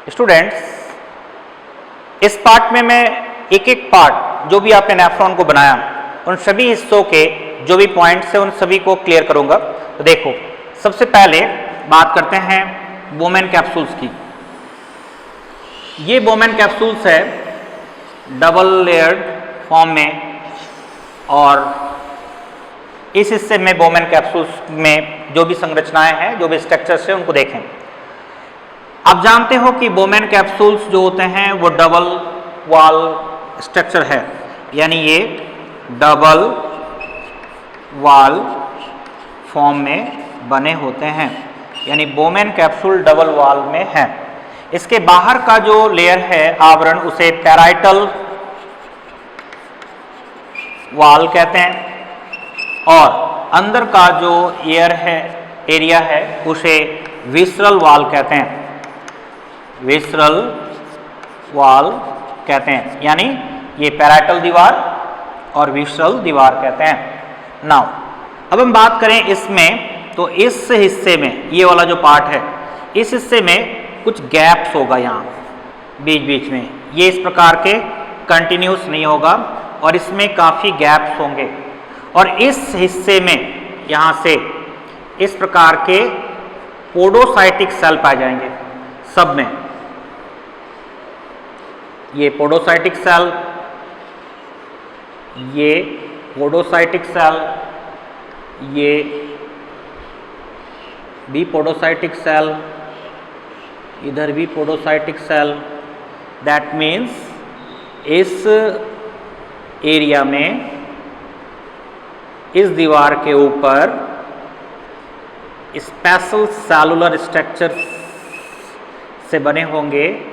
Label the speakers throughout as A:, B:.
A: Students, इस part में मैं एक एक पार्ट जो भी आपने नेफ्रॉन को बनाया उन सभी हिस्सों के जो भी पॉइंट्स हैं उन सभी को क्लियर करूंगा। तो देखो, सबसे पहले बात करते हैं बोमेन कैप्सूल्स की। ये बोमेन कैप्सूल्स है डबल लेयर्ड फॉर्म में, और इस हिस्से में बोमेन कैप्सूल्स में जो भी संरचनाएं हैं, जो भी स्ट्रक्चर्स हैं, उनको देखें। आप जानते हो कि बोमेन कैप्सूल्स जो होते हैं वो डबल वॉल स्ट्रक्चर है, यानी ये डबल वॉल फॉर्म में बने होते हैं, यानी बोमेन कैप्सूल डबल वॉल में है। इसके बाहर का जो लेयर है आवरण, उसे पैराइटल वॉल कहते हैं, और अंदर का जो एरिया है उसे विसरल वॉल कहते हैं। विसरल वॉल कहते हैं, यानी ये पैराइटल दीवार और विसरल दीवार कहते हैं। नाउ अब हम बात करें इसमें, तो इस हिस्से में ये वाला जो पार्ट है, इस हिस्से में कुछ गैप्स होगा यहाँ बीच बीच में, ये इस प्रकार के कंटिन्यूस नहीं होगा और इसमें काफ़ी गैप्स होंगे, और इस हिस्से में यहाँ से इस प्रकार के पोडोसाइटिक सेल पाए जाएंगे सब में। ये पोडोसाइटिक सेल, ये पोडोसाइटिक सेल, ये भी पोडोसाइटिक सेल, इधर भी पोडोसाइटिक सेल। दैट मीन्स इस एरिया में, इस दीवार के ऊपर स्पेशल सेलुलर स्ट्रक्चर से बने होंगे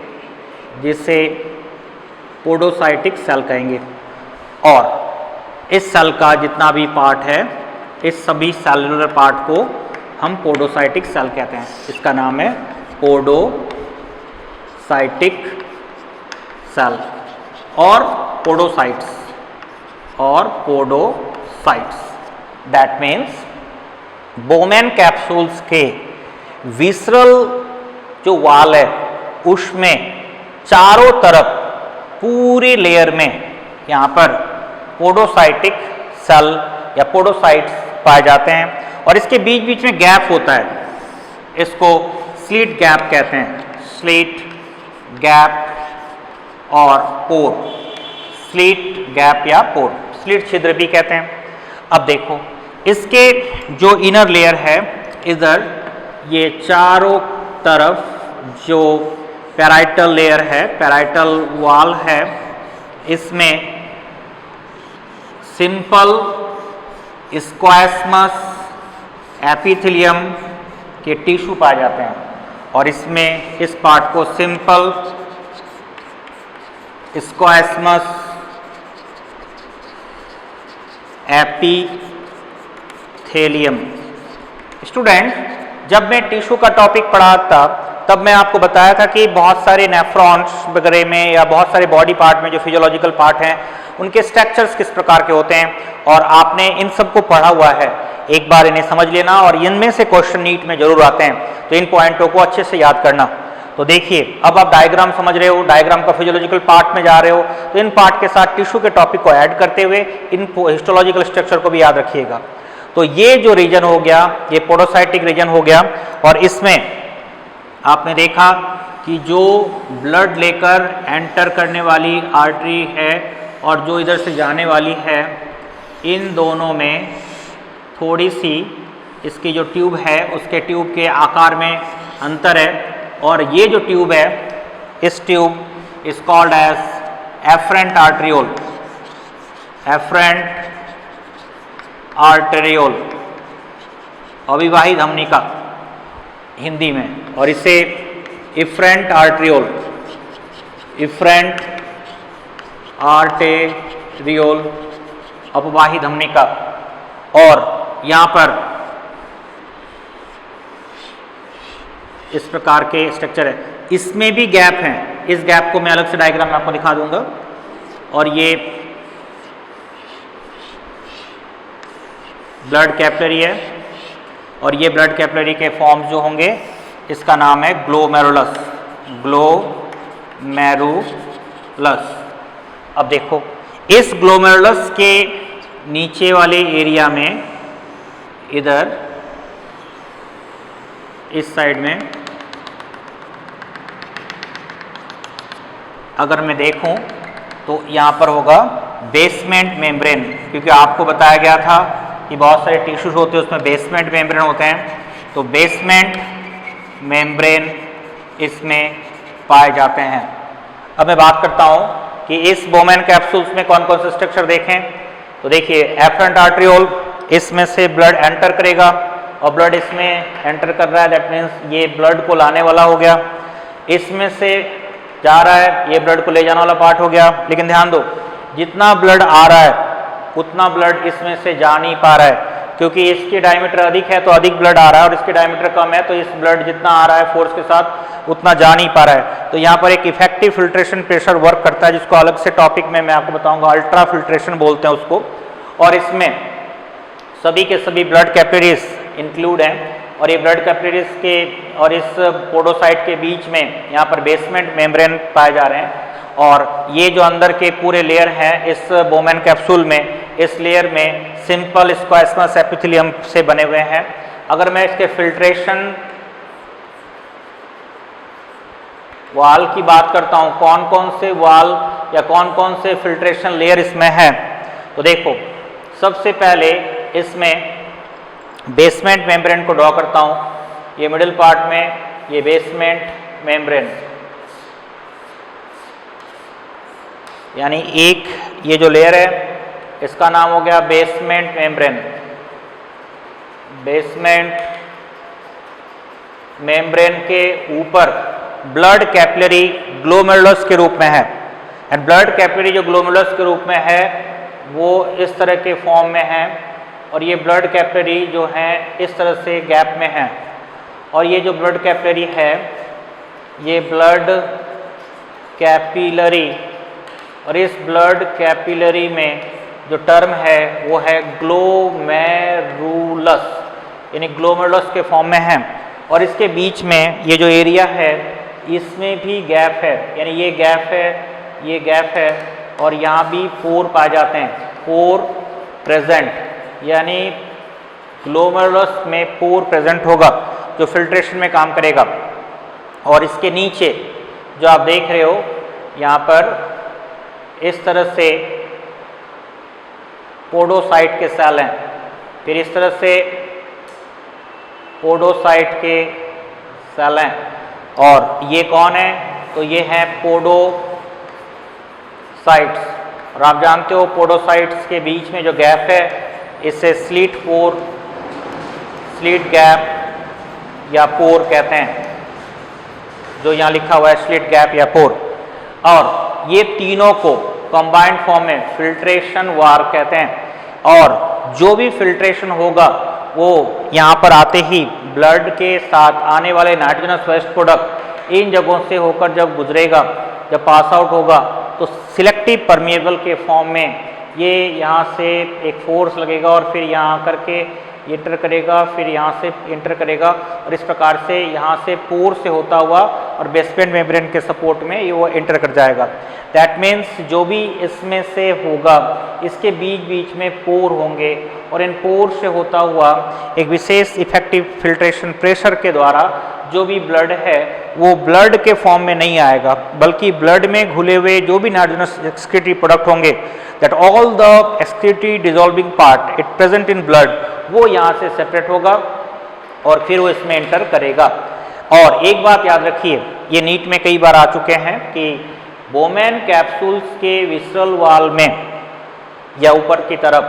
A: जिसे पोडोसाइटिक सेल कहेंगे, और इस सेल का जितना भी पार्ट है, इस सभी सेलुलर पार्ट को हम पोडोसाइटिक सेल कहते हैं। इसका नाम है पोडोसाइटिक सेल और पोडोसाइट्स दैट मीन्स बोमेन कैप्सूल्स के विसरल जो वॉल है उसमें चारों तरफ पूरी लेयर में यहाँ पर पोडोसाइटिक सेल या पोडोसाइट्स पाए जाते हैं, और इसके बीच बीच में गैप होता है, इसको स्लिट गैप कहते हैं। स्लिट गैप और पोर, स्लिट गैप या पोर, स्लिट छिद्र भी कहते हैं। अब देखो, इसके जो इनर लेयर है, इधर ये चारों तरफ जो पैराइटल लेयर है, पैराइटल वॉल है, इसमें सिंपल स्क्वैस्मस एपिथेलियम के टिश्यू पाए जाते हैं, और इसमें इस पार्ट को सिंपल स्क्वैस्मस एपिथेलियम। स्टूडेंट, जब मैं टिश्यू का टॉपिक पढ़ा था तब मैं आपको बताया था कि बहुत सारे नेफ्रॉन्स वगैरह में या बहुत सारे बॉडी पार्ट में जो फिजियोलॉजिकल पार्ट हैं उनके स्ट्रक्चर्स किस प्रकार के होते हैं, और आपने इन सब को पढ़ा हुआ है। एक बार इन्हें समझ लेना, और इनमें से क्वेश्चन नीट में जरूर आते हैं, तो इन पॉइंटों को अच्छे से याद करना। तो देखिए, अब आप डायग्राम समझ रहे हो, डायग्राम का फिजियोलॉजिकल पार्ट में जा रहे हो, तो इन पार्ट के साथ टिश्यू के टॉपिक को ऐड करते हुए इन हिस्टोलॉजिकल स्ट्रक्चर को भी याद रखिएगा। तो ये जो रीजन हो गया, ये पोडोसाइटिक रीजन हो गया, और इसमें आपने देखा कि जो ब्लड लेकर एंटर करने वाली आर्टरी है और जो इधर से जाने वाली है, इन दोनों में थोड़ी सी इसकी जो ट्यूब है उसके ट्यूब के आकार में अंतर है, और ये जो ट्यूब है, इस tube is called as afferent arteriole, afferent arteriole, अविवाहित धमनिका हिंदी में, और इसे इफरेंट आर्टरियोल, इफरेंट आर्टेरियोल, अपवाही धमनिका। और यहाँ पर इस प्रकार के स्ट्रक्चर है, इसमें भी गैप हैं, इस गैप को मैं अलग से डायग्राम में आपको दिखा दूंगा। और ये ब्लड कैपिलरी है, और ये ब्लड कैपिलरी के फॉर्म्स जो होंगे, इसका नाम है ग्लोमेरुलस, ग्लोमेरुलस। अब देखो इस ग्लोमेरुलस के नीचे वाले एरिया में, इधर इस साइड में अगर मैं देखूं तो यहाँ पर होगा बेसमेंट मेम्ब्रेन, क्योंकि आपको बताया गया था कि बहुत सारे टिश्यूज होते हैं उसमें बेसमेंट मेम्ब्रेन होते हैं, तो बेसमेंट मेम्ब्रेन इसमें पाए जाते हैं। अब मैं बात करता हूँ कि इस बोमेन कैप्सूल्स में कौन कौन से स्ट्रक्चर देखें। तो देखिए एफरेंट आर्ट्रियोल, इसमें से ब्लड एंटर करेगा और ब्लड इसमें एंटर कर रहा है, दैट मीन्स ये ब्लड को लाने वाला हो गया। इसमें से जा रहा है, ये ब्लड को ले जाने वाला पार्ट हो गया। लेकिन ध्यान दो, जितना ब्लड आ रहा है उतना ब्लड इसमें से जा नहीं पा रहा है, क्योंकि इसकी डायमीटर अधिक है तो अधिक ब्लड आ रहा है और इसकी डायमीटर कम है तो इस ब्लड जितना आ रहा है फोर्स के साथ उतना जा नहीं पा रहा है। तो यहाँ पर एक इफेक्टिव फिल्ट्रेशन प्रेशर वर्क करता है, जिसको अलग से टॉपिक में मैं आपको बताऊंगा, अल्ट्रा फिल्ट्रेशन बोलते हैं उसको। और इसमें सभी के सभी ब्लड कैपिलरीज इंक्लूड हैं और ये ब्लड कैपिलरीज के और इस पोडोसाइट के बीच में यहाँ पर बेसमेंट मेम्ब्रेन पाए जा रहे हैं। और ये जो अंदर के पूरे लेयर हैं इस बोमेन कैप्सूल में, इस लेयर में सिंपल स्क्वायसमस एपिथेलियम से बने हुए हैं। अगर मैं इसके फिल्ट्रेशन वाल की बात करता हूँ, कौन कौन से वाल या कौन कौन से फिल्ट्रेशन लेयर इसमें है, तो देखो सबसे पहले इसमें बेसमेंट मेम्ब्रेन को ड्रॉ करता हूँ। ये मिडिल पार्ट में ये बेसमेंट मेम्ब्रेन, यानी एक ये जो लेयर है इसका नाम हो गया बेसमेंट मेम्ब्रेन। बेसमेंट मेम्ब्रेन के ऊपर ब्लड कैपिलरी ग्लोमेरुलस के रूप में है, एंड ब्लड कैपिलरी जो ग्लोमेरुलस के रूप में है वो इस तरह के फॉर्म में है, और ये ब्लड कैपिलरी जो है इस तरह से गैप में है। और ये जो ब्लड कैपिलरी है ये ब्लड कैपिलरी, और इस ब्लड कैपिलरी में जो टर्म है वो है ग्लोमेरुलस, यानी ग्लोमेरुलस के फॉर्म में है। और इसके बीच में ये जो एरिया है इसमें भी गैप है, यानी ये गैप है, ये गैप है, और यहाँ भी पोर पाए जाते हैं, पोर प्रेजेंट, यानी ग्लोमेरुलस में पोर प्रेजेंट होगा जो फिल्ट्रेशन में काम करेगा। और इसके नीचे जो आप देख रहे हो यहाँ पर इस तरह से पोडोसाइट के सेल हैं, फिर इस तरह से पोडोसाइट के सेल हैं, और ये कौन है, तो ये हैं पोडोसाइट्स। और आप जानते हो पोडोसाइट्स के बीच में जो गैप है इसे स्लिट पोर, स्लिट गैप या पोर कहते हैं, जो यहाँ लिखा हुआ है स्लिट गैप या पोर। और ये तीनों को कंबाइंड फॉर्म में फिल्ट्रेशन वार कहते हैं। और जो भी फिल्ट्रेशन होगा वो यहाँ पर आते ही ब्लड के साथ आने वाले नाइट्रोजनस वेस्ट प्रोडक्ट इन जगहों से होकर जब गुजरेगा, जब पास आउट होगा, तो सिलेक्टिव परमिएबल के फॉर्म में ये यहाँ से एक फोर्स लगेगा और फिर यहाँ करके इंटर करेगा, फिर यहाँ से इंटर करेगा, और इस प्रकार से यहाँ से पोर से होता हुआ और बेसमेंट मेम्ब्रेन के सपोर्ट में ये वो इंटर कर जाएगा। दैट मीन्स जो भी इसमें से होगा इसके बीच बीच में पोर होंगे, और इन पोर से होता हुआ एक विशेष इफेक्टिव फिल्ट्रेशन प्रेशर के द्वारा जो भी ब्लड है वो ब्लड के फॉर्म में नहीं आएगा, बल्कि ब्लड में घुले हुए जो भी नाइट्रोजनस एक्सक्रीटरी प्रोडक्ट होंगे, that all the excretory dissolving part it present in blood, वो यहाँ से सेपरेट होगा और फिर वो इसमें एंटर करेगा। और एक बात याद रखिए, ये नीट में कई बार आ चुके हैं कि बोमेन कैप्सूल्स के विसरल वाल में या ऊपर की तरफ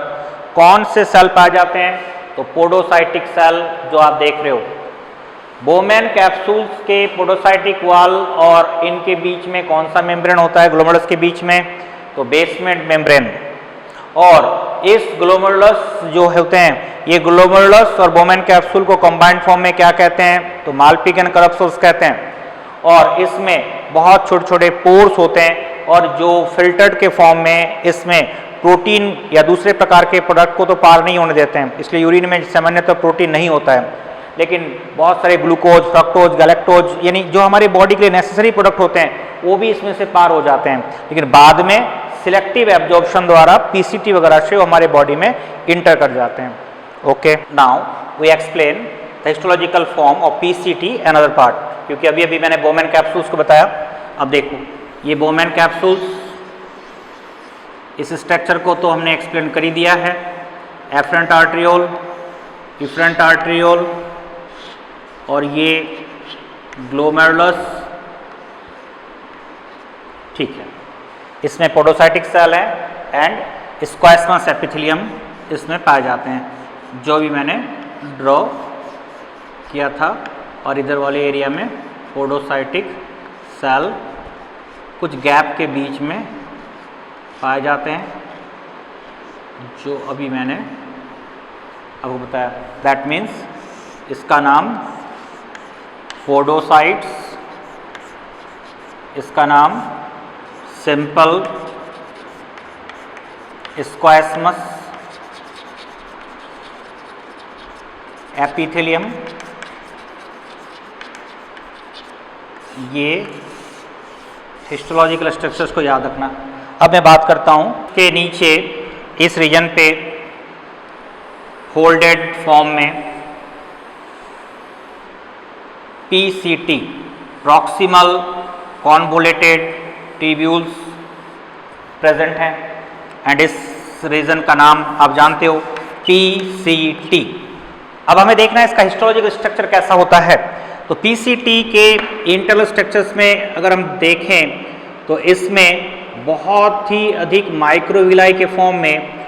A: कौन से सेल पाए जाते हैं, तो पोडोसाइटिक सेल जो आप देख रहे हो। बोमेन कैप्सूल्स के पोडोसाइटिक वाल और इनके बीच में कौन सा मेम्ब्रेन होता है ग्लोमेरुलस के बीच में, तो बेसमेंट मेम्ब्रेन। और इस ग्लोमेरुलस जो होते हैं, ये ग्लोमेरुलस और बोमेन कैप्सूल को कंबाइंड फॉर्म में क्या कहते हैं, तो मालपिघन करप्सूल्स कहते हैं। और इसमें बहुत छोटे छोटे पोर्स होते हैं, और जो फिल्टर्ड के फॉर्म में इसमें प्रोटीन या दूसरे प्रकार के प्रोडक्ट को तो पार नहीं होने देते हैं, इसलिए यूरिन में सामान्यतः प्रोटीन नहीं होता है। लेकिन बहुत सारे ग्लूकोज, फ्रक्टोज, गैलेक्टोज यानी जो हमारे बॉडी के लिए नेसेसरी प्रोडक्ट होते हैं वो भी इसमें से पार हो जाते हैं, लेकिन बाद में सिलेक्टिव एब्जॉर्प्शन द्वारा पीसीटी वगैरह से वो हमारे बॉडी में इंटर कर जाते हैं। Okay, now we explain the histological form of PCT another part, क्योंकि अभी अभी मैंने बोमेन कैप्सूल्स को बताया। अब देखो ये बोमेन कैप्सूल्स, इस स्ट्रक्चर को तो हमने एक्सप्लेन कर ही दिया है। एफरेंट आर्ट्रियोल, इफरेंट आर्ट्रियोल और ये ग्लोमेरुलस, ठीक है। इसमें पोडोसाइटिक सेल है एंड स्क्वायस्मस एपिथेलियम इसमें पाए जाते हैं, जो भी मैंने ड्रॉ किया था। और इधर वाले एरिया में पोडोसाइटिक सेल कुछ गैप के बीच में पाए जाते हैं, जो अभी मैंने आपको बताया। दैट मीन्स इसका नाम पोडोसाइट्स, इसका नाम सिंपल स्क्वायस्मस एपिथेलियम, ये हिस्टोलॉजिकल स्ट्रक्चर्स को याद रखना। अब मैं बात करता हूँ कि नीचे इस रीजन पे फोल्डेड फॉर्म में PCT, proximal convoluted tubules present हैं एंड इस रीजन का नाम आप जानते हो पीसीटी। अब हमें देखना है इसका हिस्टोलॉजिकल स्ट्रक्चर कैसा होता है। तो पीसीटी के इंटरनल स्ट्रक्चर्स में अगर हम देखें तो इसमें बहुत ही अधिक माइक्रोविलाई के फॉर्म में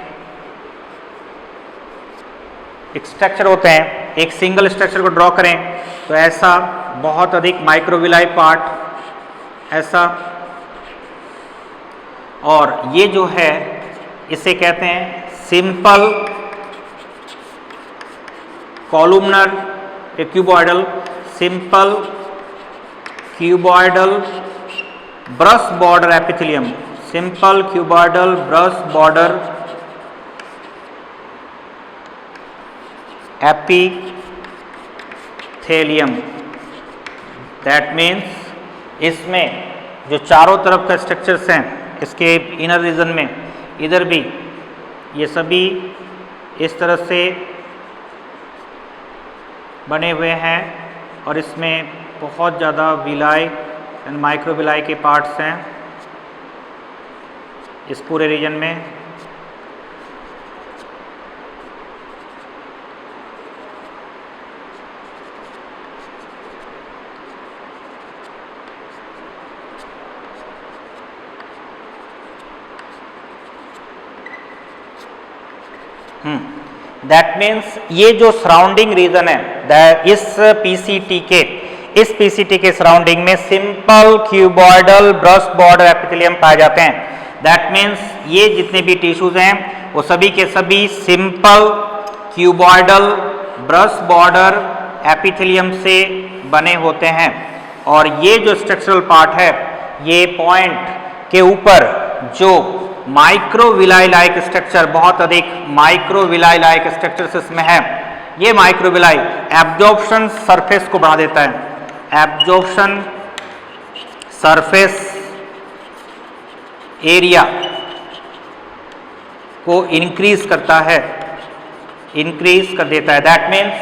A: एक स्ट्रक्चर होते हैं। एक सिंगल स्ट्रक्चर को ड्रॉ करें तो ऐसा बहुत अधिक माइक्रोविलाई पार्ट ऐसा, और ये जो है इसे कहते हैं simple columnar cuboidal, simple cuboidal brush border epithelium, simple cuboidal brush border epithelium. That means इसमें जो चारों तरफ का स्ट्रक्चर्स हैं इसके इनर रीजन में, इधर भी ये सभी इस तरह से बने हुए हैं और इसमें बहुत ज़्यादा विलाई एंड माइक्रोविलाई के पार्ट्स हैं इस पूरे रीजन में। दैट मीन्स ये जो सराउंडिंग रीजन है इस पीसीटी के सराउंडिंग में simple cuboidal brush border epithelium पाए जाते हैं। दैट मीन्स ये जितने भी टिश्यूज हैं वो सभी के सभी simple cuboidal brush border epithelium से बने होते हैं। और ये जो स्ट्रक्चरल पार्ट है, ये पॉइंट के ऊपर जो माइक्रोविलाई लाइक स्ट्रक्चर, बहुत अधिक माइक्रोविलाई लाइक स्ट्रक्चर इसमें है, ये माइक्रोविलाई एब्जॉर्प्शन सरफेस को बढ़ा देता है, एब्जॉर्प्शन सरफेस एरिया को इंक्रीज करता है, इंक्रीज कर देता है। That means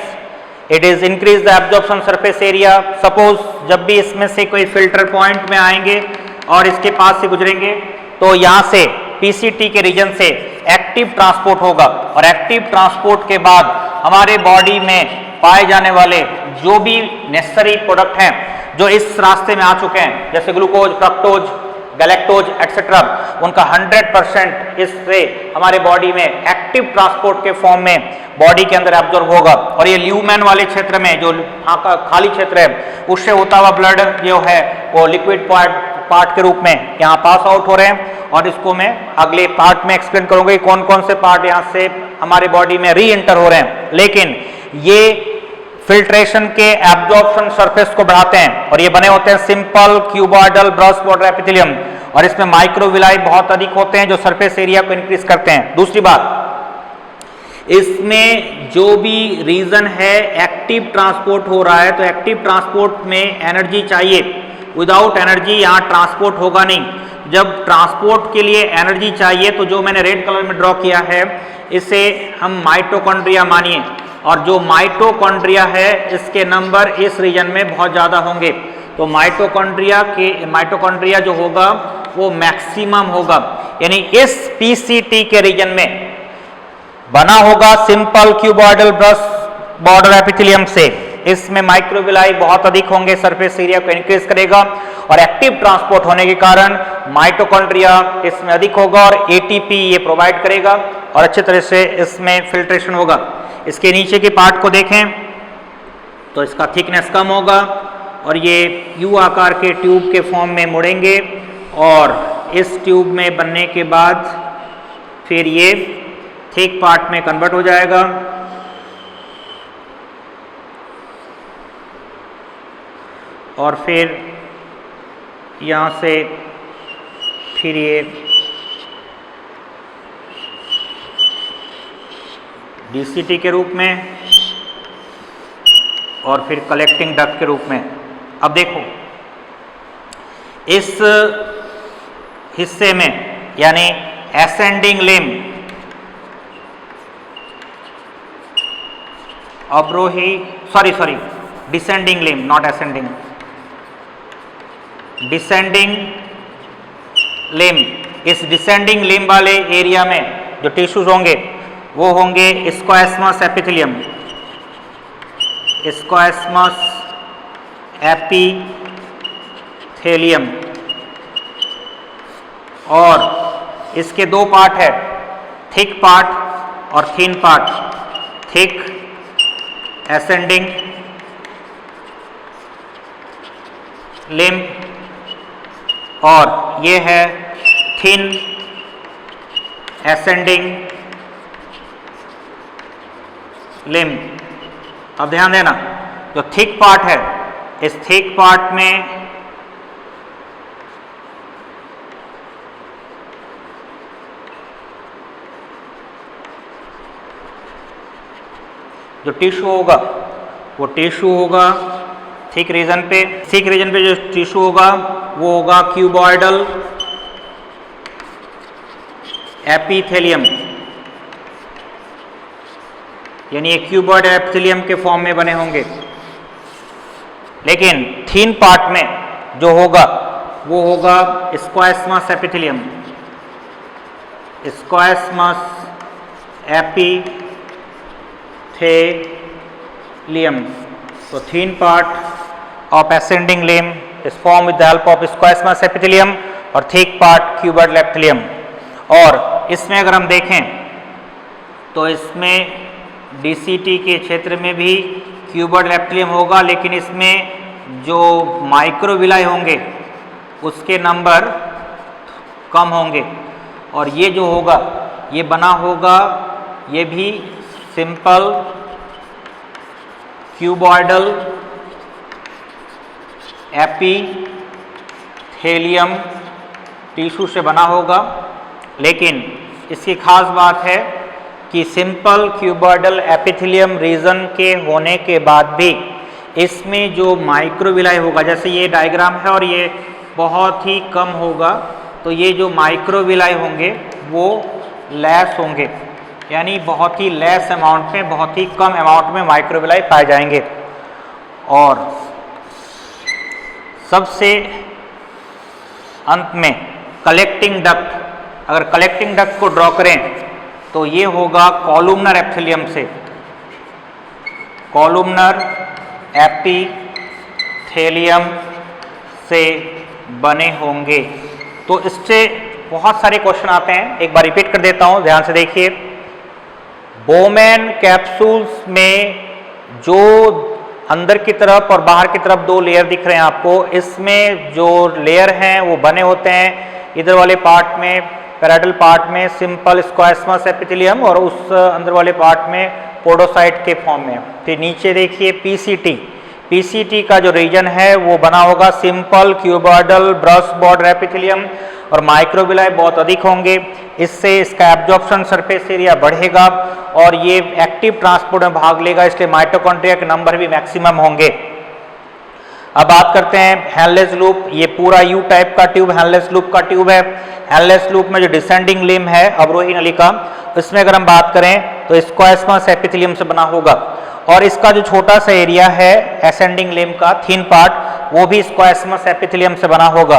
A: it is increase the absorption surface area. Suppose जब भी इसमें से कोई फिल्टर पॉइंट में आएंगे और इसके पास से गुजरेंगे तो यहाँ से पीसीटी के रीजन से एक्टिव ट्रांसपोर्ट होगा, और एक्टिव ट्रांसपोर्ट के बाद हमारे बॉडी में पाए जाने वाले जो भी नेसेसरी प्रोडक्ट हैं जो इस रास्ते में आ चुके हैं, जैसे ग्लूकोज, फ्रक्टोज, गैलेक्टोज एक्सेट्रा, उनका 100% इससे हमारे बॉडी में एक्टिव ट्रांसपोर्ट के फॉर्म में बॉडी के अंदर एब्जॉर्ब होगा। और ये ल्यूमेन वाले क्षेत्र में जो खाली क्षेत्र है उससे होता हुआ ब्लड जो है वो लिक्विड पार्ट के रूप में यहाँ पास आउट हो रहे हैं। और इसको मैं अगले पार्ट में एक्सप्लेन करूंगा कौन कौन से पार्ट यहाँ से हमारे बॉडी में री एंटर हो रहे हैं। लेकिन ये फिल्ट्रेशन के एब्जॉर्प्शन सरफेस को बढ़ाते हैं और ये बने होते हैं simple cuboidal brush border epithelium, और इसमें माइक्रोविलाई बहुत अधिक होते हैं जो सरफेस एरिया को इंक्रीज करते हैं। दूसरी बात, इसमें जो भी रीजन है एक्टिव ट्रांसपोर्ट हो रहा है, तो एक्टिव ट्रांसपोर्ट में एनर्जी चाहिए, विदाउट एनर्जी यहाँ ट्रांसपोर्ट होगा नहीं। जब ट्रांसपोर्ट के लिए एनर्जी चाहिए तो जो मैंने रेड कलर में ड्रॉ किया है इसे हम माइटोकॉन्ड्रिया मानिए, और जो माइटोकॉन्ड्रिया है इसके नंबर इस रीजन में बहुत ज़्यादा होंगे। तो माइटोकॉन्ड्रिया जो होगा वो मैक्सिमम होगा, यानी इस पीसीटी के रीजन में बना होगा simple cuboidal brush border epithelium से। इसमें माइक्रोविलाई बहुत अधिक होंगे, सरफेस एरिया को इंक्रीज करेगा, और एक्टिव ट्रांसपोर्ट होने के कारण माइटोकॉन्ड्रिया इसमें अधिक होगा और एटीपी ये प्रोवाइड करेगा और अच्छे तरह से इसमें फिल्ट्रेशन होगा। इसके नीचे के पार्ट को देखें तो इसका थिकनेस कम होगा और ये यू आकार के ट्यूब के फॉर्म में मुड़ेंगे, और इस ट्यूब में बनने के बाद फिर ये थिक पार्ट में कन्वर्ट हो जाएगा, और फिर यहाँ से फिर ये डीसीटी के रूप में और फिर कलेक्टिंग डक्ट के रूप में। अब देखो इस हिस्से में यानी एसेंडिंग लिम, अवरोही sorry descending limb, not ascending, descending limb, इस डिसेंडिंग लिम वाले एरिया में जो टिश्यूज होंगे वो होंगे स्क्वायस्मस एपिथेलियम, स्क्वायस्मस एपिथेलियम, और इसके दो पार्ट है, थिक पार्ट और थिन पार्ट। थिक एसेंडिंग लिम और ये है थिन एसेंडिंग लिम। अब ध्यान देना, जो थिक पार्ट है इस थिक पार्ट में जो टिश्यू होगा वो टिश्यू होगा थिक रीजन पे, थिक रीजन पे जो टिश्यू होगा वो होगा क्यूबॉइडल एपिथेलियम, यानी ये क्यूबॉइड एपिथेलियम के फॉर्म में बने होंगे। लेकिन थिन पार्ट में जो होगा वो होगा स्क्वायस्मस एपिथेलियम, स्क्वायस्मस एपिथेलियम। तो thin part of ascending limb is form with the help of squamous epithelium और थिक पार्ट क्यूबॉइडल एपिथेलियम। और इसमें अगर हम देखें तो इसमें डीसीटी के क्षेत्र में भी क्यूबॉइडल एपिथेलियम होगा, लेकिन इसमें जो माइक्रोविलाई होंगे उसके नंबर कम होंगे, और ये जो होगा ये बना होगा ये भी सिंपल क्यूबॉइडल एपिथेलियम टिश्यू से बना होगा। लेकिन इसकी खास बात है कि सिंपल क्यूबॉइडल एपिथेलियम रीजन के होने के बाद भी इसमें जो माइक्रोविलाई होगा, जैसे ये डायग्राम है और ये बहुत ही कम होगा, तो ये जो माइक्रोविलाई होंगे वो लेस होंगे, यानी बहुत ही लेस अमाउंट में, बहुत ही कम अमाउंट में माइक्रोविलाई पाए जाएंगे। और सबसे अंत में कलेक्टिंग डक्ट, अगर कलेक्टिंग डक्ट को ड्रॉ करें तो ये होगा कॉलुमनर एपिथेलियम से, कॉलुमनर एपिथेलियम से बने होंगे। तो इससे बहुत सारे क्वेश्चन आते हैं, एक बार रिपीट कर देता हूं, ध्यान से देखिए। बोमेन कैप्सूल्स में जो अंदर की तरफ और बाहर की तरफ दो लेयर दिख रहे हैं आपको, इसमें जो लेयर हैं वो बने होते हैं इधर वाले पार्ट में, पैराइटल पार्ट में सिंपल स्क्वायस्मस एपिथेलियम, और उस अंदर वाले पार्ट में पोडोसाइट के फॉर्म में। फिर नीचे देखिए पीसीटी, पीसीटी का जो रीजन है वो बना होगा simple cuboidal brush border epithelium, और माइक्रोविलाई बहुत अधिक होंगे, इससे इसका एब्जॉर्प्शन सरफेस एरिया बढ़ेगा और ये एक्टिव ट्रांसपोर्ट में भाग लेगा, इसलिए माइटोकॉन्ड्रिया के नंबर भी मैक्सिमम होंगे। अब बात करते हैं हेनलेस लूप। ये पूरा यू टाइप का ट्यूब हेनलेस लूप का ट्यूब है। हेनलेस लूप में जो डिसेंडिंग लिम्ब है अवरोही नलिका, इसमें अगर हम बात करें तो स्क्वायस्मस एपिथेलियम से बना होगा और इसका जो छोटा सा एरिया है एसेंडिंग लिम्ब का थिन पार्ट, वो भी स्क्वायस्मस एपिथेलियम से बना होगा।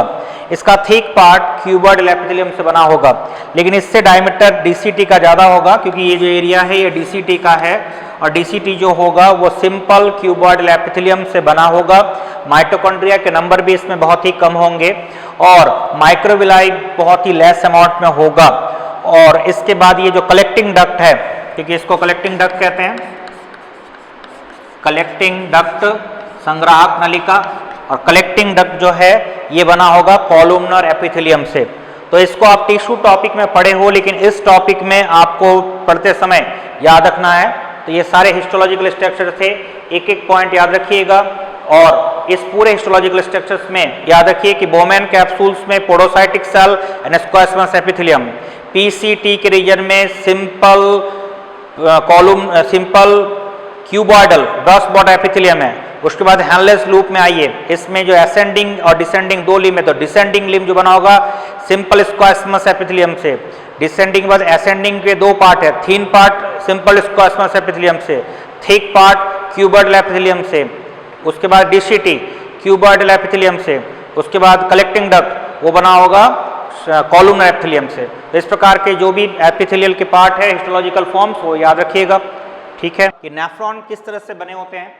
A: इसका थिक पार्ट क्यूबॉइडल एपिथेलियम से बना होगा, लेकिन इससे डायमीटर डीसीटी का ज़्यादा होगा क्योंकि ये जो एरिया है ये डीसीटी का है और डीसीटी जो होगा वो सिंपल क्यूबॉइडल एपिथेलियम से बना होगा। माइटोकॉन्ड्रिया के नंबर भी इसमें बहुत ही कम होंगे और माइक्रोविलाई बहुत ही लेस अमाउंट में होगा। और इसके बाद ये जो कलेक्टिंग डक्ट है, क्योंकि इसको कलेक्टिंग डक्ट कहते हैं, कलेक्टिंग डक्ट संग्राहक नलिका, और कलेक्टिंग डक्ट जो है ये बना होगा कॉलुमनर एपिथेलियम से। तो इसको आप टिश्यू टॉपिक में पढ़े हो, लेकिन इस टॉपिक में आपको पढ़ते समय याद रखना है। तो ये सारे हिस्टोलॉजिकल स्ट्रक्चर थे, एक एक पॉइंट याद रखिएगा। और इस पूरे हिस्टोलॉजिकल स्ट्रक्चर्स में याद रखिए कि बोमेन कैप्सूल्स में पोडोसाइटिक सेल एंड स्क्वायस्मस एपिथेलियम, पीसीटी के रीजन में simple simple cuboidal brush border epithelium है। उसके बाद हेनलेस लूप में आइए, इसमें जो असेंडिंग और डिसेंडिंग दो लिम्ब है, तो डिसेंडिंग लिम्ब जो बना होगा सिंपल स्क्वायस्मस एपिथेलियम से, डिसेंडिंग के बाद असेंडिंग के दो पार्ट है, थिन पार्ट सिंपल स्क्वायस्मस एपिथेलियम से, थिक पार्ट क्यूबॉइडल एपिथेलियम से, उसके बाद डीसीटी क्यूबॉइडल एपिथेलियम से, उसके बाद कलेक्टिंग डक्ट वो बना होगा कॉलुमनर एपिथेलियम से। तो इस प्रकार के जो भी एपिथेलियल के पार्ट है हिस्टोलॉजिकल फॉर्म्स वो याद रखिएगा, ठीक है। कि नेफ्रॉन किस तरह से बने होते हैं,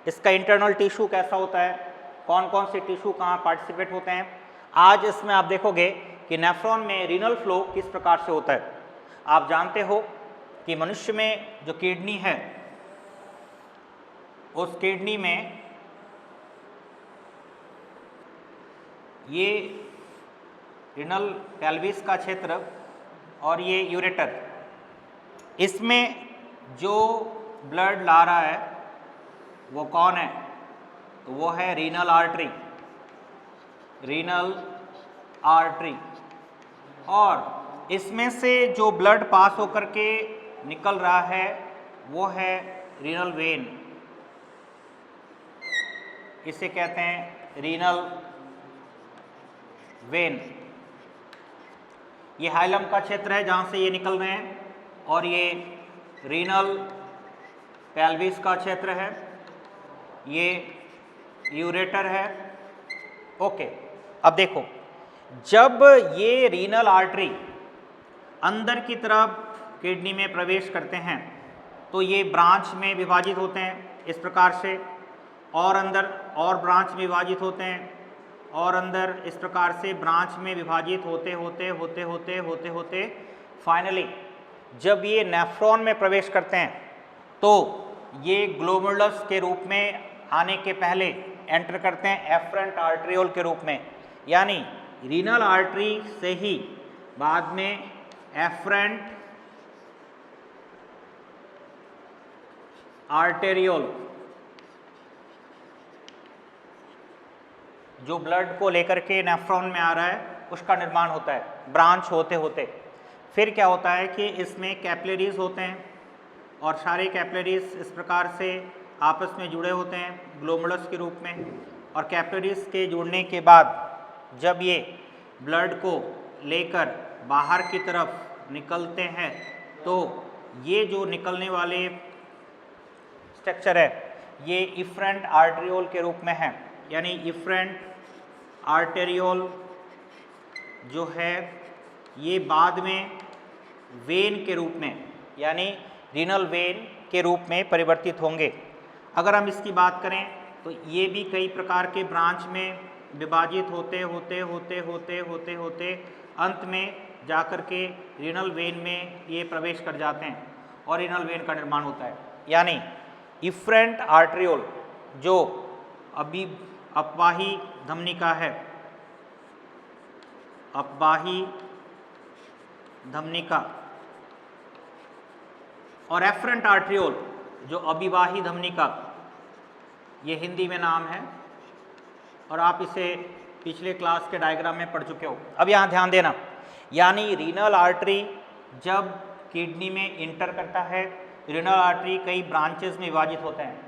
A: इसका इंटरनल टिश्यू कैसा होता है, कौन कौन से टिश्यू कहाँ पार्टिसिपेट होते हैं। आज इसमें आप देखोगे कि नेफ्रॉन में रीनल फ्लो किस प्रकार से होता है। आप जानते हो कि मनुष्य में जो किडनी है, उस किडनी में ये रीनल पेल्विस का क्षेत्र और ये यूरेटर, इसमें जो ब्लड ला रहा है वो कौन है, तो वो है रीनल आर्टरी, रीनल आर्टरी। और इसमें से जो ब्लड पास होकर के निकल रहा है वो है रीनल वेन, इसे कहते हैं रीनल वेन। ये हाइलम का क्षेत्र है जहाँ से ये निकल रहे हैं, और ये रीनल पेल्विस का क्षेत्र है, ये यूरेटर है। ओके, अब देखो, जब ये रीनल आर्टरी अंदर की तरफ किडनी में प्रवेश करते हैं तो ये ब्रांच में विभाजित होते हैं इस प्रकार से, और अंदर और ब्रांच में विभाजित होते हैं, और अंदर इस प्रकार से ब्रांच में विभाजित होते होते होते होते होते होते फाइनली जब ये नेफ्रॉन में प्रवेश करते हैं तो ये ग्लोमेरुलस के रूप में आने के पहले एंटर करते हैं एफरेंट आर्टरियोल के रूप में, यानी रीनल आर्टरी से ही बाद में एफरेंट आर्टेरियोल जो ब्लड को लेकर के नेफ्रॉन में आ रहा है उसका निर्माण होता है ब्रांच होते होते। फिर क्या होता है कि इसमें कैपिलरीज होते हैं और सारे कैपिलरीज इस प्रकार से आपस में जुड़े होते हैं ग्लोमेरुलस के रूप में, और कैपिलरीज के जुड़ने के बाद जब ये ब्लड को लेकर बाहर की तरफ निकलते हैं तो ये जो निकलने वाले स्ट्रक्चर है ये इफरेंट आर्टेरियोल के रूप में है, यानी इफरेंट आर्टेरियोल जो है ये बाद में वेन के रूप में यानी रीनल वेन के रूप में परिवर्तित होंगे। अगर हम इसकी बात करें तो ये भी कई प्रकार के ब्रांच में विभाजित होते होते होते होते होते होते अंत में जाकर के रीनल वेन में ये प्रवेश कर जाते हैं और रीनल वेन का निर्माण होता है। यानी इफरेंट आर्टेरियोल जो अभी अपवाही धमनिका है, अपवाही धमनिका, और एफरेंट आर्टेरियोल जो अभिवाही धमनिका, ये हिंदी में नाम है और आप इसे पिछले क्लास के डायग्राम में पढ़ चुके हो। अब यहाँ ध्यान देना, यानी रीनल आर्टरी जब किडनी में इंटर करता है, रीनल आर्टरी कई ब्रांचेस में विभाजित होते हैं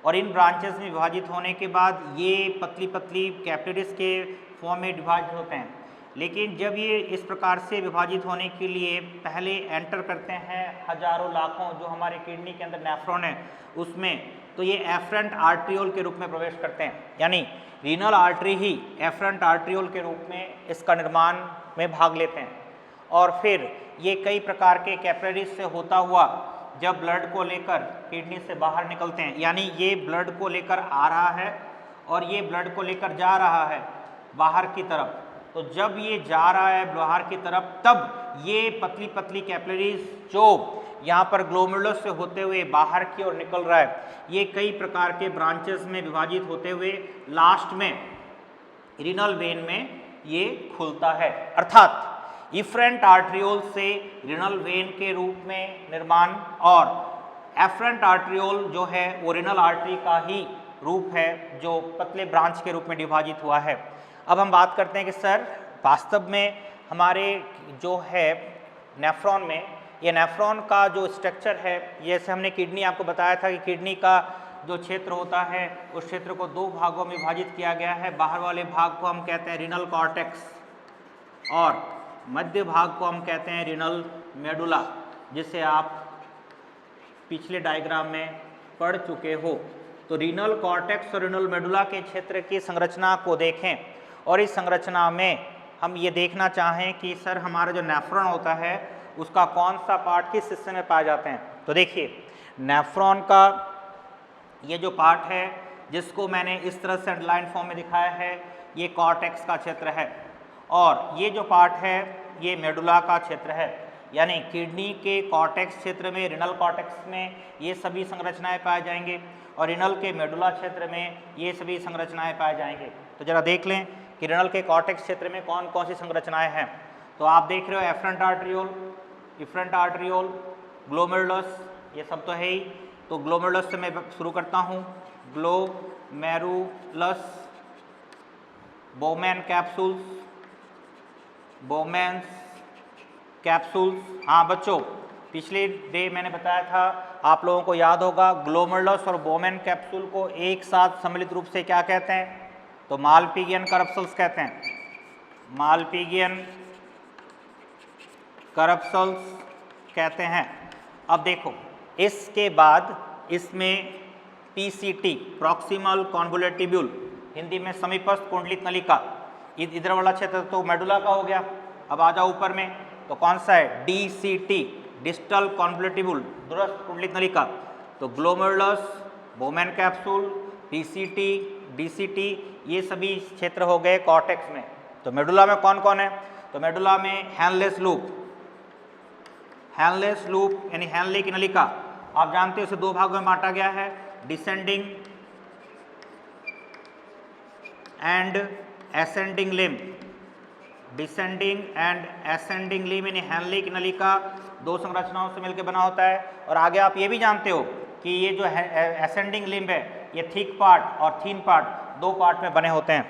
A: और इन ब्रांचेस में विभाजित होने के बाद ये पतली पतली कैपिलरीज के फॉर्म में विभाजित होते हैं। लेकिन जब ये इस प्रकार से विभाजित होने के लिए पहले एंटर करते हैं हजारों लाखों जो हमारे किडनी के अंदर नेफ्रॉन है उसमें, तो ये एफरेंट आर्ट्रियोल के रूप में प्रवेश करते हैं, यानी रीनल आर्टरी ही एफरेंट आर्ट्रियोल के रूप में इसका निर्माण में भाग लेते हैं। और फिर ये कई प्रकार के कैपिलरीज से होता हुआ जब ब्लड को लेकर किडनी से बाहर निकलते हैं, यानी ये ब्लड को लेकर आ रहा है और ये ब्लड को लेकर जा रहा है बाहर की तरफ, तो जब ये जा रहा है बाहर की तरफ तब ये पतली पतली कैपिलरीज जो यहाँ पर ग्लोमेरुलस से होते हुए बाहर की ओर निकल रहा है, ये कई प्रकार के ब्रांचेस में विभाजित होते हुए लास्ट में रीनल वेन में ये खुलता है। अर्थात इफरेंट आर्ट्रियोल से रीनल वेन के रूप में निर्माण और एफरेंट आर्ट्रियोल जो है वो रीनल आर्टरी का ही रूप है जो पतले ब्रांच के रूप में विभाजित हुआ है। अब हम बात करते हैं कि सर वास्तव में हमारे जो है नेफ्रॉन में, ये नेफ्रॉन का जो स्ट्रक्चर है, जैसे हमने किडनी आपको बताया था कि किडनी का जो क्षेत्र होता है उस क्षेत्र को दो भागों में विभाजित किया गया है। बाहर वाले भाग को हम कहते हैं रीनल कॉर्टेक्स और मध्य भाग को हम कहते हैं रीनल मेडुला, जिसे आप पिछले डायग्राम में पढ़ चुके हो। तो रीनल कॉर्टेक्स और रीनल मेडुला के क्षेत्र की संरचना को देखें और इस संरचना में हम ये देखना चाहें कि सर हमारा जो नेफ्रॉन होता है उसका कौन सा पार्ट किस हिस्से में पाए जाते हैं। तो देखिए नेफ्रॉन का ये जो पार्ट है जिसको मैंने इस तरह से अंडरलाइन फॉर्म में दिखाया है, ये कॉर्टेक्स का क्षेत्र है और ये जो पार्ट है ये मेडुला का क्षेत्र है, यानी किडनी के कॉर्टेक्स क्षेत्र में, रीनल कॉर्टेक्स में ये सभी संरचनाएं पाए जाएंगे और रीनल के मेडुला क्षेत्र में ये सभी संरचनाएं पाए जाएंगे। तो जरा देख लें कि रीनल के कॉर्टेक्स क्षेत्र में कौन कौन सी संरचनाएं हैं। तो आप देख रहे हो afferent arteriole, efferent arteriole, glomerulus, ये सब तो है ही। तो ग्लोमेरुलस से मैं शुरू करता हूँ। Glomerulus, बोमेन capsules, Bowman's capsules. हाँ बच्चों, पिछले डे मैंने बताया था, आप लोगों को याद होगा, ग्लोमेरुलस और बोमेन कैप्सूल को एक साथ सम्मिलित रूप से क्या कहते हैं? तो मालपिगियन करप्सल्स कहते हैं। मालपिगियन करप्सल्स कहते हैं। अब देखो इसके बाद इसमें पीसीटी, प्रॉक्सिमल कॉन्वोल्यूटिब्यूल, हिंदी में समीपस्थ कुंडलित नलिका, इधर वाला क्षेत्र तो मेडुला का हो गया। अब आ जाओ ऊपर में, तो कौन सा है? डीसीटी, डिस्टल कॉन्वोल्यूटिब्यूल, दूरस्थ कुंडलित नलिका। तो glomerulus, Bowman capsule, PCT, DCT, ये सभी क्षेत्र हो गए कॉर्टेक्स में। तो मेडुला में कौन कौन है? तो मेडुला में हैनलेस लूप, हैनलेस लूप यानी हैनले की नलिका, आप जानते हो इसे दो भागों में बांटा गया है, descending and ascending limb. Descending and ascending limb यानी हैनले की नलिका दो संरचनाओं से मिलकर बना होता है। और आगे आप ये भी जानते हो कि ये जो एसेंडिंग लिम्ब है ये थिक पार्ट और थीन पार्ट दो पार्ट में बने होते हैं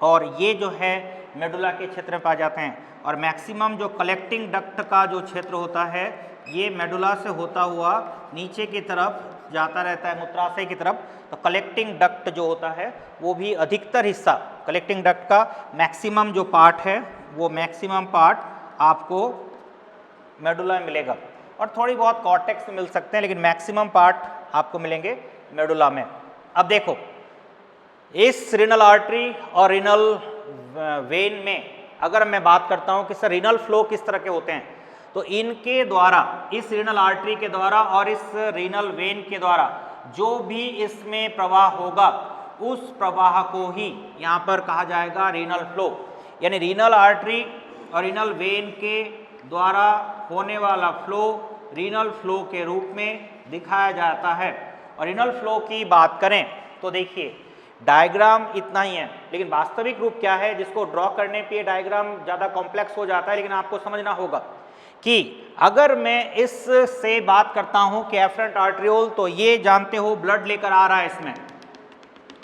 A: और ये जो है मेडुला के क्षेत्र में पाए जाते हैं। और मैक्सिमम जो कलेक्टिंग डक्ट का जो क्षेत्र होता है ये मेडुला से होता हुआ नीचे की तरफ जाता रहता है मूत्राशय की तरफ। तो कलेक्टिंग डक्ट जो होता है वो भी अधिकतर हिस्सा, कलेक्टिंग डक्ट का मैक्सिमम जो पार्ट है वो मैक्सिमम पार्ट आपको मेडुला में मिलेगा और थोड़ी बहुत कॉर्टेक्स में मिल सकते हैं, लेकिन मैक्सिमम पार्ट आपको मिलेंगे मेडुला में। अब देखो इस रीनल आर्टरी और रीनल वेन में अगर मैं बात करता हूं कि सर रीनल फ्लो किस तरह के होते हैं, तो इनके द्वारा, इस रीनल आर्टरी के द्वारा और इस रीनल वेन के द्वारा जो भी इसमें प्रवाह होगा उस प्रवाह को ही यहाँ पर कहा जाएगा रीनल फ्लो। यानी रीनल आर्टरी और रीनल वेन के द्वारा होने वाला फ्लो रीनल फ्लो के रूप में दिखाया जाता है। और रीनल फ्लो की बात करें तो देखिए डायग्राम इतना ही है, लेकिन वास्तविक रूप क्या है जिसको ड्रॉ करने पे डायग्राम ज़्यादा कॉम्प्लेक्स हो जाता है। लेकिन आपको समझना होगा कि अगर मैं इससे बात करता हूं कि एफरेंट आर्ट्रियोल, तो ये जानते हो ब्लड लेकर आ रहा है, इसमें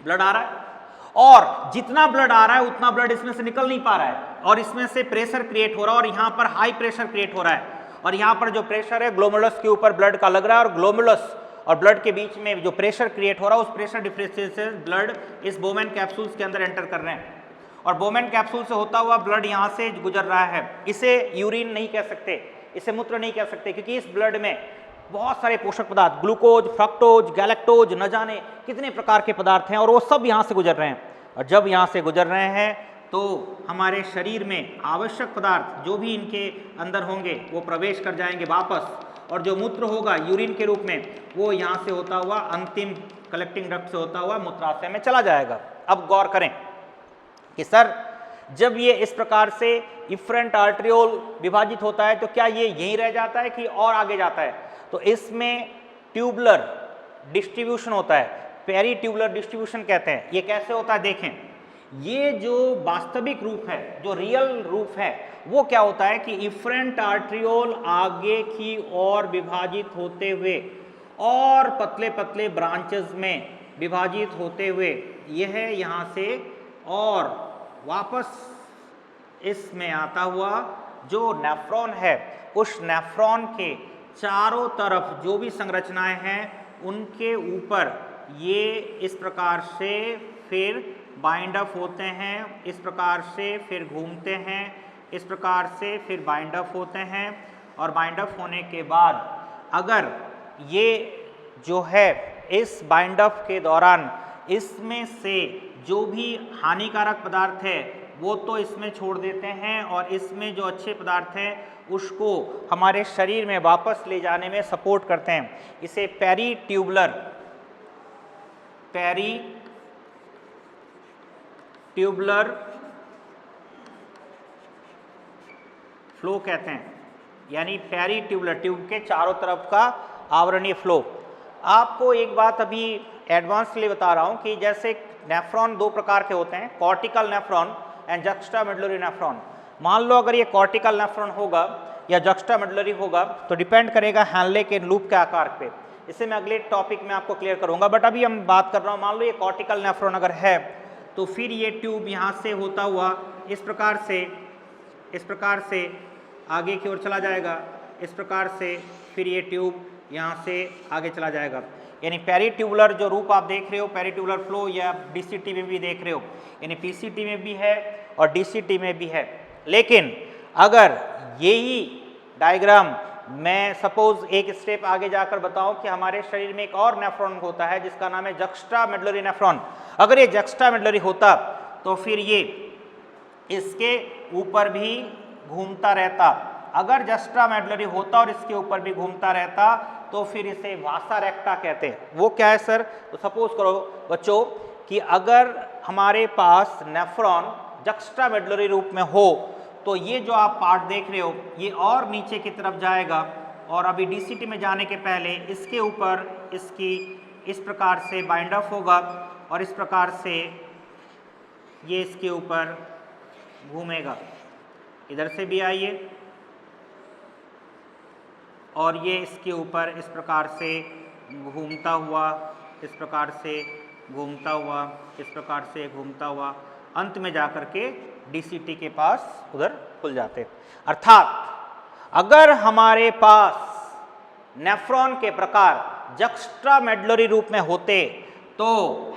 A: ब्लड आ रहा है और जितना ब्लड आ रहा है उतना ब्लड इसमें से निकल नहीं पा रहा है और इसमें से प्रेशर क्रिएट हो रहा है और यहाँ पर हाई प्रेशर क्रिएट हो रहा है और यहाँ पर जो प्रेशर है ग्लोमेरुलस के ऊपर ब्लड का लग रहा है और ग्लोमेरुलस और ब्लड के बीच में जो प्रेशर क्रिएट हो रहा है उस प्रेशर डिफरेंशियल से ब्लड इस बोमेन कैप्सूल्स के अंदर एंटर कर रहे हैं और बोमेन कैप्सूल से होता हुआ ब्लड यहाँ से गुजर रहा है। इसे यूरिन नहीं कह सकते, इसे मूत्र नहीं कह सकते, क्योंकि इस ब्लड में बहुत सारे पोषक पदार्थ, ग्लूकोज, फ्रक्टोज, गैलेक्टोज, न जाने कितने प्रकार के पदार्थ हैं और वो सब यहाँ से गुजर रहे हैं। और जब यहाँ से गुजर रहे हैं तो हमारे शरीर में आवश्यक पदार्थ जो भी इनके अंदर होंगे वो प्रवेश कर जाएंगे वापस और जो मूत्र होगा यूरिन के रूप में वो यहाँ से होता हुआ अंतिम कलेक्टिंग डक्ट से होता हुआ मूत्राशय में चला जाएगा। अब गौर करें कि सर जब ये इस प्रकार से इफरेंट आर्टरियोल विभाजित होता है तो क्या ये यहीं रह जाता है कि और आगे जाता है? तो इसमें ट्यूबुलर डिस्ट्रीब्यूशन होता है, पेरी ट्यूबुलर डिस्ट्रीब्यूशन कहते हैं। ये कैसे होता है देखें, ये जो वास्तविक रूप है, जो रियल रूप है, वो क्या होता है कि इफरेंट आर्टरियोल आगे की ओर विभाजित होते हुए और पतले पतले ब्रांचेस में विभाजित होते हुए यह यहाँ से और वापस इसमें आता हुआ जो नेफ्रॉन है उस नेफ्रॉन के चारों तरफ जो भी संरचनाएं हैं उनके ऊपर ये इस प्रकार से फिर बाइंड अप होते हैं, इस प्रकार से फिर घूमते हैं, इस प्रकार से फिर बाइंड अप होते हैं और बाइंड अप होने के बाद अगर ये जो है इस बाइंड अप के दौरान इसमें से जो भी हानिकारक पदार्थ है वो तो इसमें छोड़ देते हैं और इसमें जो अच्छे पदार्थ हैं उसको हमारे शरीर में वापस ले जाने में सपोर्ट करते हैं। इसे पेरी ट्यूबुलर फ्लो कहते हैं, यानी पेरी ट्यूबुलर, ट्यूब के चारों तरफ का आवरणीय फ्लो। आपको एक बात अभी एडवांस के लिए बता रहा हूं कि जैसे नेफ्रॉन दो प्रकार के होते हैं, कॉर्टिकल नेफ्रॉन एंड जक्स्टामेडुलरी नेफ्रॉन। मान लो अगर ये कॉर्टिकल नेफ्रॉन होगा या जक्स्टामेडुलरी होगा तो डिपेंड करेगा हैनले के लूप के आकार पे। इसे मैं अगले टॉपिक में आपको क्लियर करूंगा, बट अभी हम बात कर रहा हूँ। मान लो ये कॉर्टिकल नेफ्रॉन अगर है तो फिर ये ट्यूब यहाँ से होता हुआ इस प्रकार से आगे की ओर चला जाएगा, इस प्रकार से फिर ये ट्यूब यहाँ से आगे चला जाएगा। यानी पेरी ट्यूबुलर जो रूप आप देख रहे हो, पेरी ट्यूबुलर फ्लो, या डीसीटी में भी देख रहे हो, यानी पीसीटी में भी है और डीसीटी में भी है। लेकिन अगर यही डायग्राम मैं सपोज एक स्टेप आगे जाकर बताऊं कि हमारे शरीर में एक और नेफ्रॉन होता है जिसका नाम है जक्स्टामेडुलरी नेफ्रॉन। अगर ये जक्स्टामेडुलरी होता तो फिर ये इसके ऊपर भी घूमता रहता। अगर जक्स्टामेडुलरी होता और इसके ऊपर भी घूमता रहता तो फिर इसे वासा रेक्टा कहते हैं। वो क्या है सर? तो सपोज करो बच्चों कि अगर हमारे पास नेफ्रॉन जक्स्टामेडुलरी रूप में हो तो ये जो आप पार्ट देख रहे हो ये और नीचे की तरफ जाएगा और अभी डीसीटी में जाने के पहले इसके ऊपर इसकी इस प्रकार से बाइंड अप होगा और इस प्रकार से ये इसके ऊपर घूमेगा। इधर से भी आइए और ये इसके ऊपर इस प्रकार से घूमता हुआ, इस प्रकार से घूमता हुआ, इस प्रकार से घूमता हुआ, अंत में जाकर के डीसीटी के पास उधर खुल जाते। अर्थात अगर हमारे पास नेफ्रॉन के प्रकार जक्स्टामेडुलरी रूप में होते तो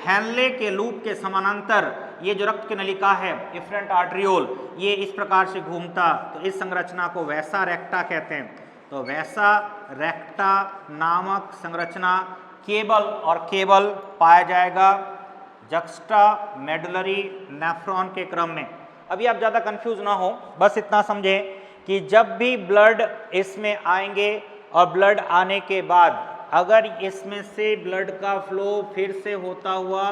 A: हैनले के लूप के समानांतर ये जो रक्त की नलिका है, इफरेंट आर्टरियोल, ये इस प्रकार से घूमता तो इस संरचना को वैसा रेक्टा कहते हैं। तो वैसा रेक्टा नामक संरचना केवल पाया जाएगा जक्स्टामेडुलरी नेफ्रॉन के क्रम में। अभी आप ज़्यादा कंफ्यूज ना हो, बस इतना समझें कि जब भी ब्लड इसमें आएंगे और ब्लड आने के बाद अगर इसमें से ब्लड का फ्लो फिर से होता हुआ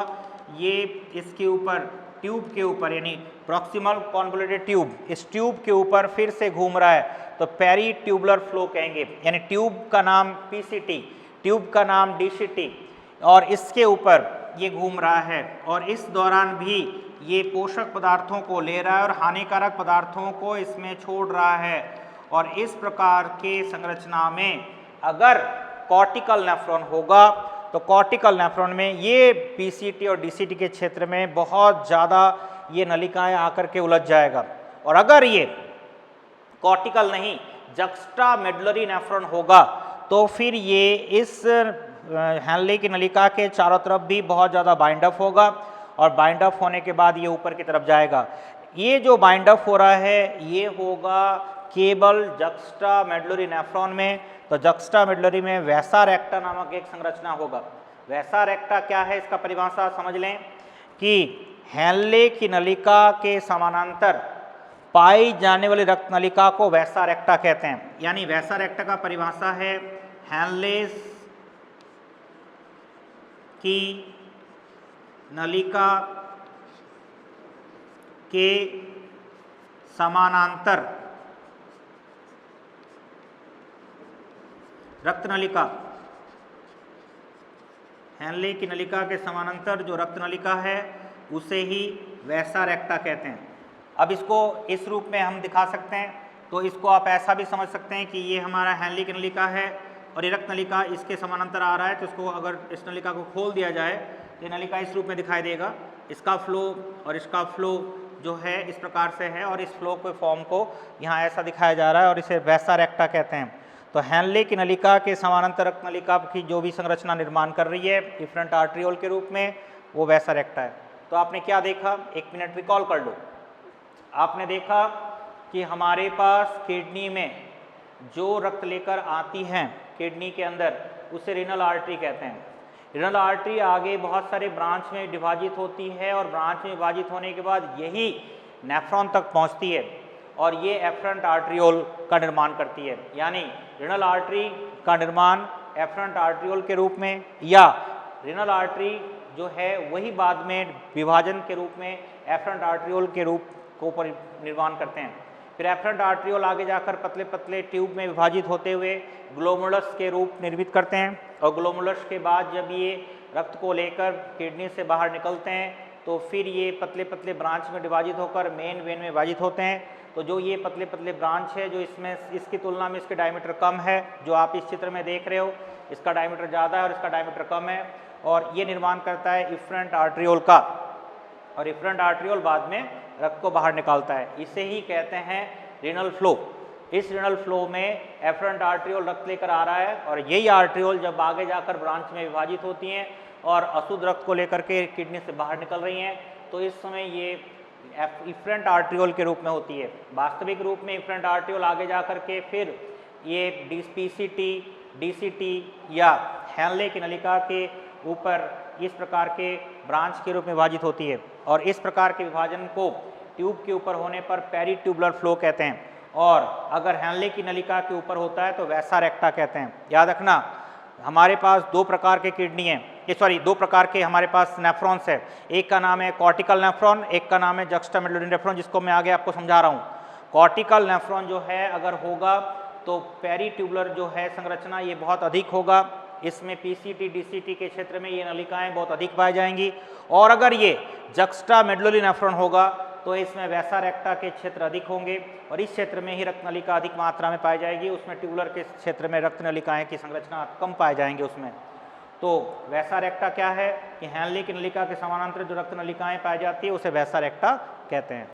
A: ये इसके ऊपर ट्यूब के ऊपर यानी प्रॉक्सिमल कॉन्वोल्यूटेड ट्यूब, इस ट्यूब के ऊपर फिर से घूम रहा है तो पेरी ट्यूबुलर फ्लो कहेंगे। यानी ट्यूब का नाम पीसीटी, ट्यूब का नाम डीसीटी और इसके ऊपर ये घूम रहा है और इस दौरान भी ये पोषक पदार्थों को ले रहा है और हानिकारक पदार्थों को इसमें छोड़ रहा है। और इस प्रकार के संरचना में अगर कॉर्टिकल नेफ्रॉन होगा तो कॉर्टिकल नेफ्रॉन में ये पीसीटी और डीसीटी के क्षेत्र में बहुत ज़्यादा ये नलिकाएं आकर के उलझ जाएगा। और अगर ये कॉर्टिकल नहीं जक्स्टा मेडुलरी नेफ्रॉन होगा तो फिर ये इस हैनले की नलिका के चारों तरफ भी बहुत ज़्यादा बाइंड अप होगा और बाइंड अप होने के बाद ये ऊपर की तरफ जाएगा। ये जो बाइंड अप हो रहा है ये होगा केवल जक्स्टा मेडुलरी नेफ्रॉन में। तो जक्स्टा मेडुलरी में वैसा रेक्टा नामक एक संरचना होगा। वैसा रेक्टा क्या है, इसका परिभाषा समझ लें कि हैनले की नलिका के समानांतर पाई जाने वाली रक्त नलिका को वैसा रेक्टा कहते हैं। यानी वैसा रेक्टा का परिभाषा है हैनलेस की नलिका के समानांतर रक्त नलिका, हैनले की नलिका के समानांतर जो रक्त नलिका है उसे ही वैसा रेक्टा कहते हैं। अब इसको इस रूप में हम दिखा सकते हैं। तो इसको आप ऐसा भी समझ सकते हैं कि ये हमारा हैनले की नलिका है और ये रक्त नलिका इसके समानांतर आ रहा है। तो इसको अगर इस नलिका को खोल दिया जाए तो ये नलिका इस रूप में दिखाई देगा। इसका फ्लो और इसका फ्लो जो है इस प्रकार से है और इस फ्लो के फॉर्म को यहाँ ऐसा दिखाया जा रहा है और इसे वैसा रेक्टा कहते हैं। तो हैनले की नलिका के समानांतर रक्त नलिका की जो भी संरचना निर्माण कर रही है इफरेंट आर्ट्रियोल के रूप में, वो वैसा रेक्टा है। तो आपने क्या देखा, एक मिनट रिकॉल कर लो। आपने देखा कि हमारे पास किडनी में जो रक्त लेकर आती हैं किडनी के अंदर उसे रीनल आर्टरी कहते हैं। रीनल आर्टरी आगे बहुत सारे ब्रांच में विभाजित होती है और ब्रांच में विभाजित होने के बाद यही नेफ्रॉन तक पहुंचती है और ये एफरेंट आर्ट्रियोल का निर्माण करती है। यानी रीनल आर्टरी का निर्माण एफरेंट आर्ट्रियोल के रूप में या रीनल आर्टरी जो है वही बाद में विभाजन के रूप में एफरेंट आर्ट्रियोल के रूप को निर्माण करते हैं। फिर एफरेंट आर्ट्रियोल आगे जाकर पतले पतले ट्यूब में विभाजित होते हुए ग्लोमुलस के रूप निर्मित करते हैं और ग्लोमुलस के बाद जब ये रक्त को लेकर किडनी से बाहर निकलते हैं तो फिर ये पतले पतले ब्रांच में विभाजित होकर मेन वेन में विभाजित होते हैं। तो जो ये पतले पतले ब्रांच है जो इसमें इसकी तुलना में इसके डायमीटर कम है, जो आप इस चित्र में देख रहे हो इसका डायमीटर ज़्यादा है और इसका डायमीटर कम है और ये निर्माण करता है इफरेंट आर्ट्रियोल का और इफरेंट आर्ट्रियोल बाद में रक्त को बाहर निकालता है। इसे ही कहते हैं रीनल फ्लो। इस रीनल फ्लो में एफरेंट आर्ट्रियोल रक्त लेकर आ रहा है और यही आर्ट्रियोल जब आगे जाकर ब्रांच में विभाजित होती हैं और अशुद्ध रक्त को लेकर के किडनी से बाहर निकल रही हैं तो इस समय ये इफरेंट आर्ट्रियोल के रूप में होती है। वास्तविक रूप में इफरेंट आर्ट्रियोल आगे जाकर के फिर ये पीसीटी, डीसीटी या हैनले की नलिका के ऊपर इस प्रकार के ब्रांच के रूप में विभाजित होती है और इस प्रकार के विभाजन को ट्यूब के ऊपर होने पर पेरीट्यूबुलर फ्लो कहते हैं और अगर हैनले की नलिका के ऊपर होता है तो वैसा रेक्टा कहते हैं। याद रखना हमारे पास दो प्रकार के किडनी हैं, दो प्रकार के हमारे पास नेफ्रॉन्स है। एक का नाम है कॉर्टिकल नेफ्रॉन, एक का नाम है जक्स्टा मेडुलरी नेफ्रॉन, जिसको मैं आगे आपको समझा रहा हूँ। कॉर्टिकल नेफ्रॉन जो है अगर होगा तो पेरीट्यूबुलर जो है संरचना ये बहुत अधिक होगा। इसमें पीसीटी, डीसीटी के क्षेत्र में ये नलिकाएं बहुत अधिक पाई जाएंगी और अगर ये जक्स्टा मेडुलरी नेफ्रॉन होगा तो इसमें वैसा रेक्टा के क्षेत्र अधिक होंगे और इस क्षेत्र में ही रक्त नलिका अधिक मात्रा में पाई जाएगी। उसमें ट्यूबुलर के क्षेत्र में रक्त नलिकाएं की संरचना कम पाए जाएंगे उसमें। तो वैसा रेक्टा क्या है कि हैनले की नलिका के समानांतर जो रक्त नलिकाएं पाई जाती है उसे वैसा रेक्टा कहते हैं।